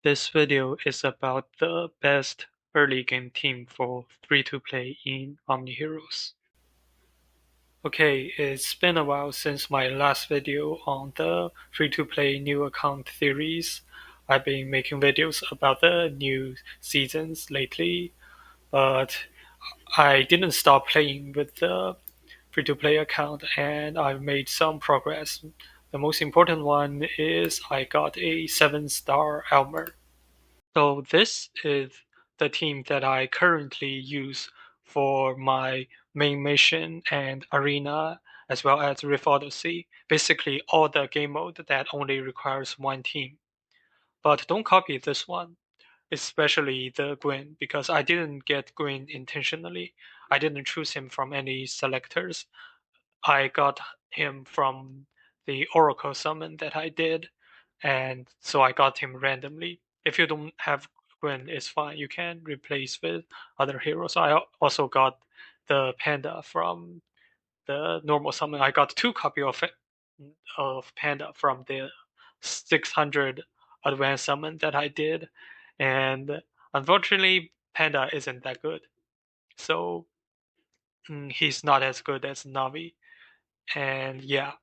This video is about the best early game team for free-to-play in Omniheroes. Okay, it's been a while since my last video on the free-to-play new account theories. I've been making videos about the new seasons lately, but I didn't stop playing with the free-to-play account and I've made some progress. The most important one is I got a 7-star Elmer. So this is the team that I currently use for my main mission and arena, as well as Rift Odyssey. Basically, all the game mode that only requires one team. But don't copy this one, especially the Gwyn, because I didn't get Gwyn intentionally. I didn't choose him from any selectors. I got him from the Oracle summon that I did, and so I got him randomly. If you don't have Gwen, it's fine. You can replace with other heroes. I also got the Panda from the normal summon. I got 2 copy of Panda from the 600 advanced summon that I did, and unfortunately, Panda isn't that good. So he's not as good as Navi. And yeah,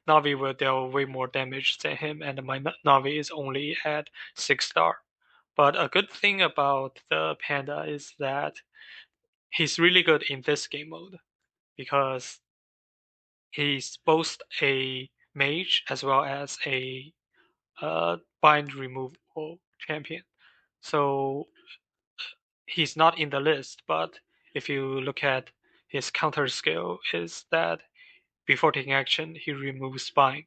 Navi will deal way more damage than him, and my Navi is only at 6-star. But a good thing about the Panda is that he's really good in this game mode because he's both a mage as well as a bind removal champion. So he's not in the list, but if you look at his counter skill, is that before taking action, he removes bind.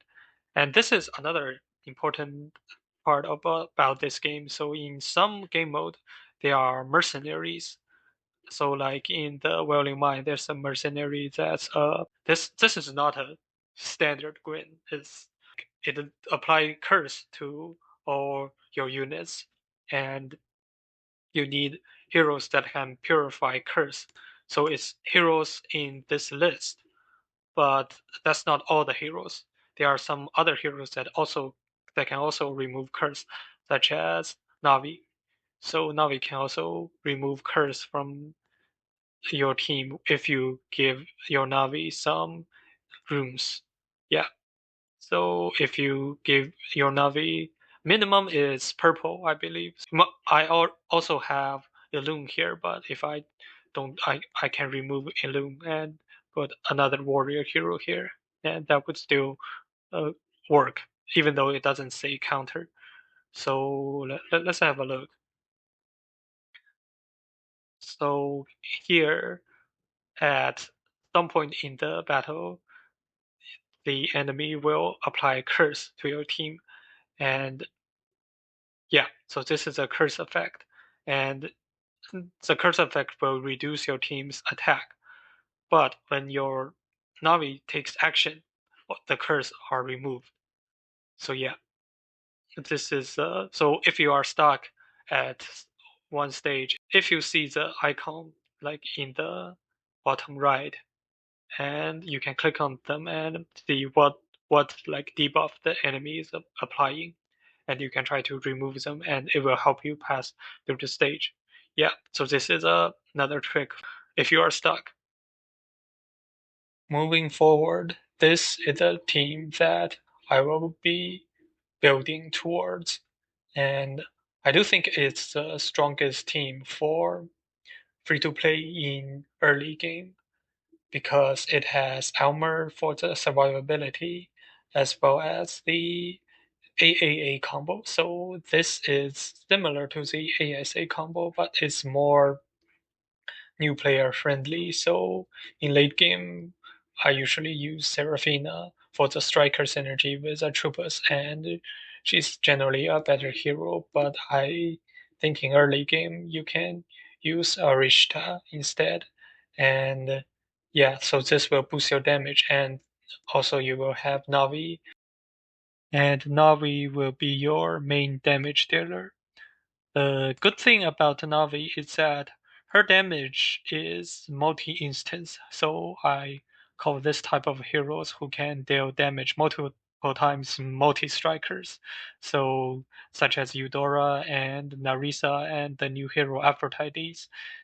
And this is another important part about this game. So in some game mode, there are mercenaries. So like in the Wailing Mine, there's a mercenary that's this is not a standard Gwyn. It apply curse to all your units, and you need heroes that can purify curse. So it's heroes in this list, but that's not all the heroes. There are some other heroes that can also remove curse, such as Navi. So Navi can also remove curse from your team if you give your Navi some runes. Yeah. So if you give your Navi, minimum is purple, I believe. I also have Illume here, but if I don't, I can remove Illume and put another warrior hero here, and that would still uh, work, even though it doesn't say counter. So let's have a look. So here at some point in the battle, the enemy will apply curse to your team, and yeah, so this is a curse effect, and the curse effect will reduce your team's attack. But when your Navi takes action, the curse are removed. So yeah, this is so if you are stuck at one stage, if you see the icon like in the bottom right, and you can click on them and see what like debuff the enemy is applying, and you can try to remove them, and it will help you pass through the stage. Yeah, so this is another trick if you are stuck. Moving forward, this is a team that I will be building towards, and I do think it's the strongest team for free to play in early game because it has Elmer for the survivability as well as the AAA combo. So this is similar to the ASA combo, but it's more new player friendly. So in late game, I usually use Seraphina for the striker synergy with the troopers, and she's generally a better hero. But I think in early game you can use Arishta instead, and yeah, so this will boost your damage, and also you will have Navi, and Navi will be your main damage dealer. The good thing about Navi is that her damage is multi-instance, so I call this type of heroes who can deal damage multiple multiple times multi-strikers. So such as Eudora and Narissa and the new hero Aphrodite,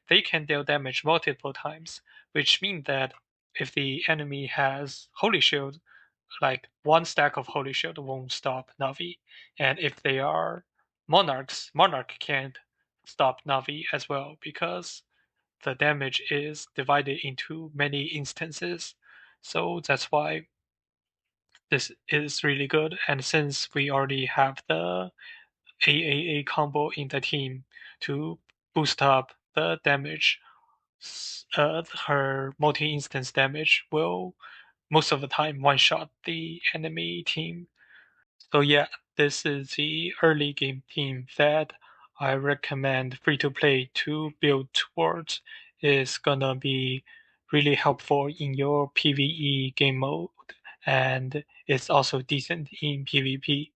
they can deal damage multiple times, which means that if the enemy has Holy Shield, like one stack of Holy Shield won't stop Navi. And if they are Monarchs, Monarch can't stop Navi as well because the damage is divided into many instances. So that's why this is really good. And since we already have the AAA combo in the team to boost up the damage, her multi-instance damage will most of the time one-shot the enemy team. So yeah, this is the early game team that I recommend free to play to build towards. Is gonna be really helpful in your PvE game mode, and it's also decent in PvP.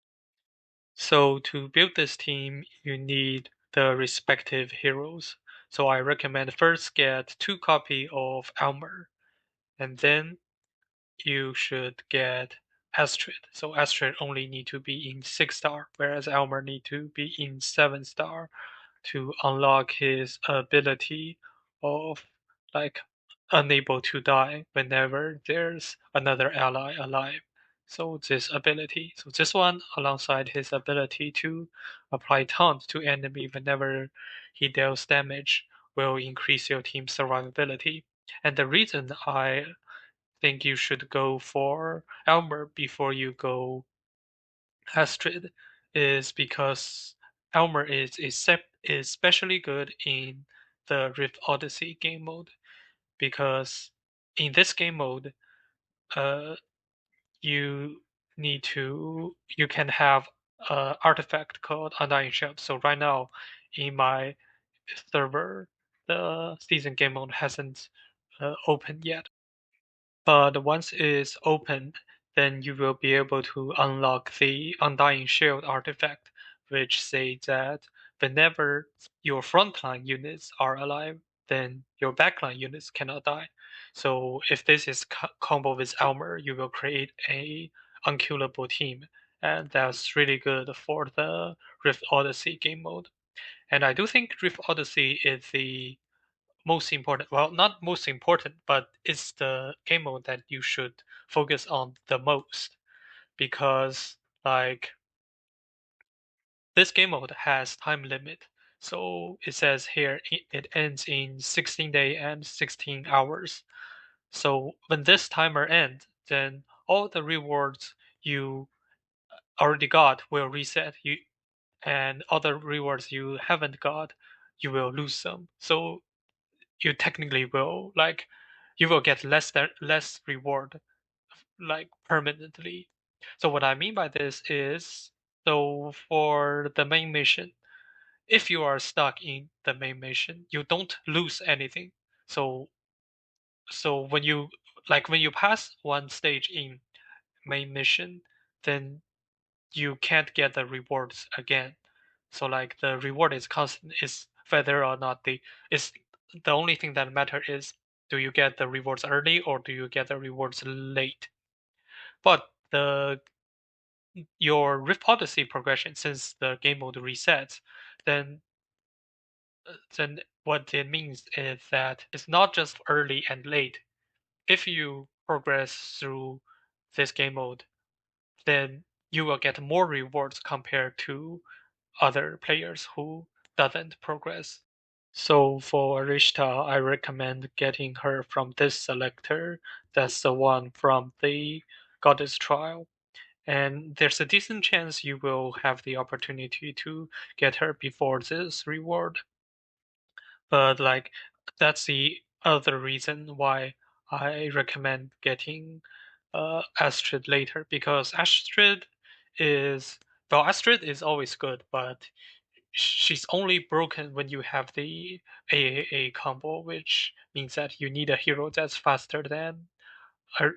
So to build this team, you need the respective heroes. So I recommend first get 2 copy of Elmer, and then you should get Astrid. So Astrid only need to be in 6 star, whereas Elmer need to be in 7 star to unlock his ability of like unable to die whenever there's another ally alive. So this ability, so this one alongside his ability to apply taunt to enemy whenever he deals damage will increase your team's survivability. And the reason I think you should go for Elmer before you go Astrid is because Elmer is especially good in the Rift Odyssey game mode because in this game mode, uh, you you can have an artifact called Undying Ship. So right now, in my server, the season game mode hasn't opened yet. But once it's open, then you will be able to unlock the Undying Shield artifact, which says that whenever your frontline units are alive, then your backline units cannot die. So if this is combo with Elmer, you will create a unkillable team, and that's really good for the Rift Odyssey game mode. And I do think Rift Odyssey is the most important, well, not most important, but it's the game mode that you should focus on the most because like this game mode has time limit. So it says here it ends in 16 day and 16 hours. So when this timer ends, then all the rewards you already got will reset you, and other rewards you haven't got, you will lose them. So you technically will like you will get less reward like permanently. So what I mean by this is, so for the main mission, if you are stuck in the main mission, you don't lose anything. So when you when you pass one stage in main mission, then you can't get the rewards again. So like the reward is constant, is whether or not is the only thing that matter is, do you get the rewards early or do you get the rewards late? But the your Rift Odyssey progression, since the game mode resets, then what it means is that it's not just early and late. If you progress through this game mode, then you will get more rewards compared to other players who doesn't progress. So for Arishta, I recommend getting her from this selector. That's the one from the Goddess Trial. And there's a decent chance you will have the opportunity to get her before this reward. But like that's the other reason why I recommend getting Astrid later because is Astrid is always good, but she's only broken when you have the AAA combo, which means that you need a hero that's faster than a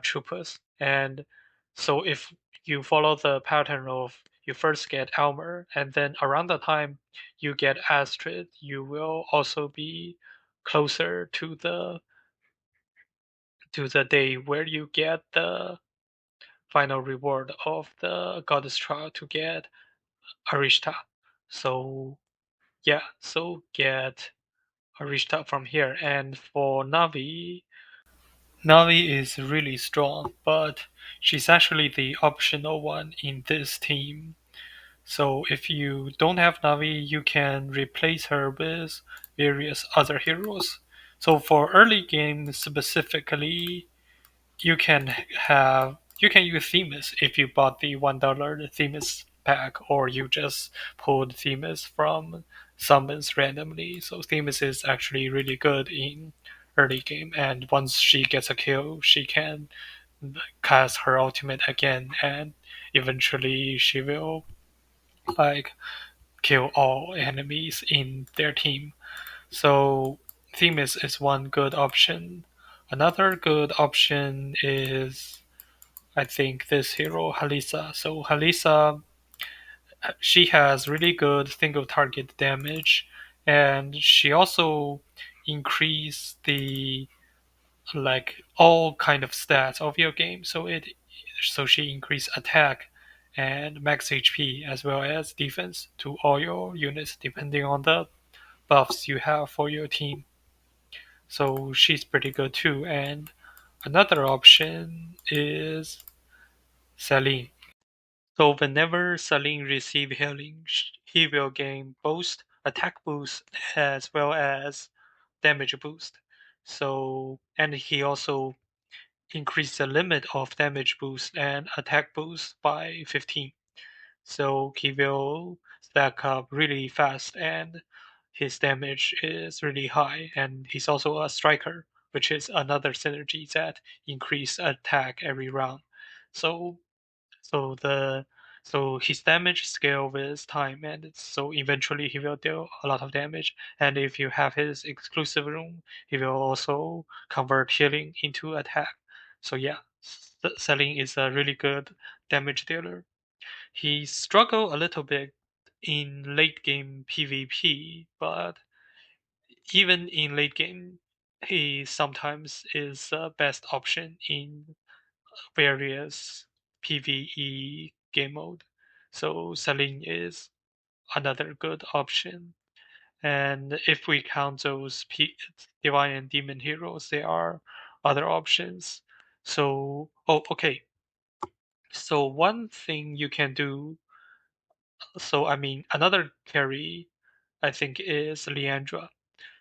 Troopus. And so if you follow the pattern of you first get Elmer, and then around the time you get Astrid, you will also be closer to the day where you get final reward of the goddess trial to get Arishta. So yeah, so get Arishta from here. And for Navi, Navi is really strong, but she's actually the optional one in this team. So if you don't have Navi, you can replace her with various other heroes. So for early game specifically, you can use Themis if you bought the $1 Themis pack, or you just pulled Themis from summons randomly. So Themis is actually really good in early game, and once she gets a kill, she can cast her ultimate again, and eventually she will like kill all enemies in their team. So Themis is one good option. Another good option is, I think, this hero Halisa. So Halisa, she has really good single target damage, and she also increase the like all kind of stats of your game. So she increase attack and max HP as well as defense to all your units depending on the buffs you have for your team. So she's pretty good too. And another option is Celine. So whenever Celine receives healing, he will gain both attack boost as well as damage boost. So and he also increased the limit of damage boost and attack boost by 15. So he will stack up really fast and his damage is really high, and he's also a striker, which is another synergy that increase attack every round. So so the so his damage scale with time, and so eventually he will deal a lot of damage. And if you have his exclusive room, he will also convert healing into attack. So yeah, Selling is a really good damage dealer. He struggled a little bit in late game PvP, but even in late game, he sometimes is the best option in various PvE game mode. So Celine is another good option. And if we count those divine and demon heroes, there are other options. So, oh, okay. So one thing you can do, so I mean, another carry, I think, is Leandra.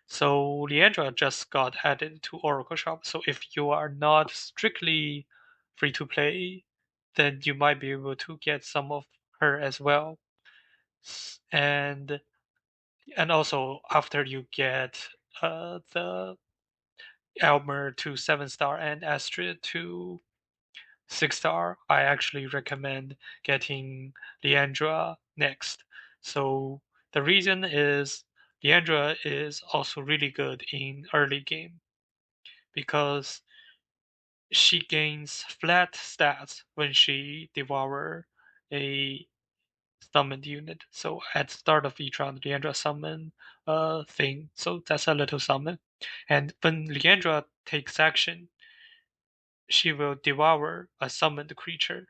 So Leandra just got added to Oracle Shop. So if you are not strictly free to play, then you might be able to get some of her as well. And also after you get the Elmer to 7-star and Astrid to 6-star, I actually recommend getting Leandra next. So the reason is Leandra is also really good in early game because she gains flat stats when she devour a summoned unit. So at the start of each round, Leandra summon a thing. So that's a little summon. And when Leandra takes action, she will devour a summoned creature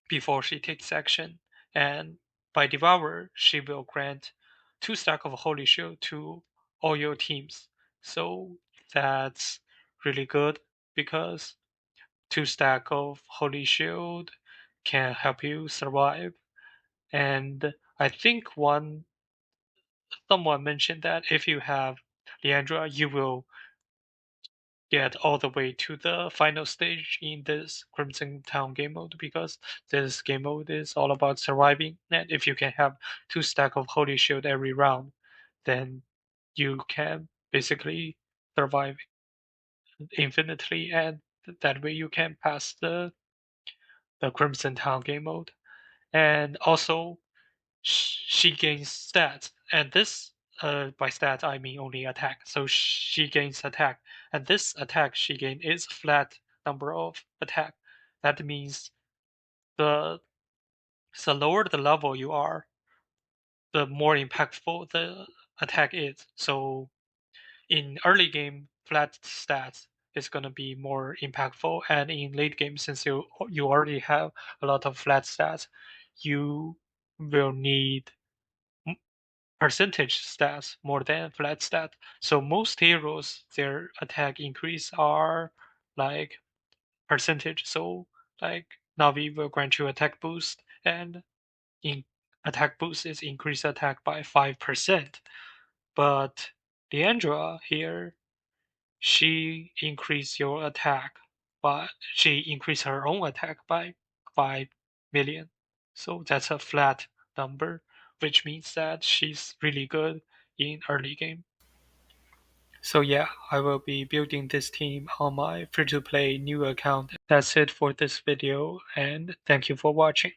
before she takes action. And by devour, she will grant 2 stack of Holy Shield to all your teams. So that's really good because 2 stack of Holy Shield can help you survive. And I think someone mentioned that if you have Leandra, you will get all the way to the final stage in this Crimson Town game mode because this game mode is all about surviving. And if you can have 2 stack of Holy Shield every round, then you can basically survive infinitely, and that way you can pass the Crimson Town game mode. And also she gains stats, and this by stats I mean only attack. So she gains attack, and this attack she gains is flat number of attack. That means the the lower the level you are, the more impactful the attack is. So in early game, flat stats is gonna be more impactful. And in late game, since you already have a lot of flat stats, you will need percentage stats more than flat stat. So most heroes, their attack increase are like percentage. So like Navi will grant you attack boost, and in attack boost is increase attack by 5%. But Leandra here, she increased your attack, but she increased her own attack by 5 million. So that's a flat number, which means that she's really good in early game. So yeah, I will be building this team on my free-to-play new account. That's it for this video, and thank you for watching.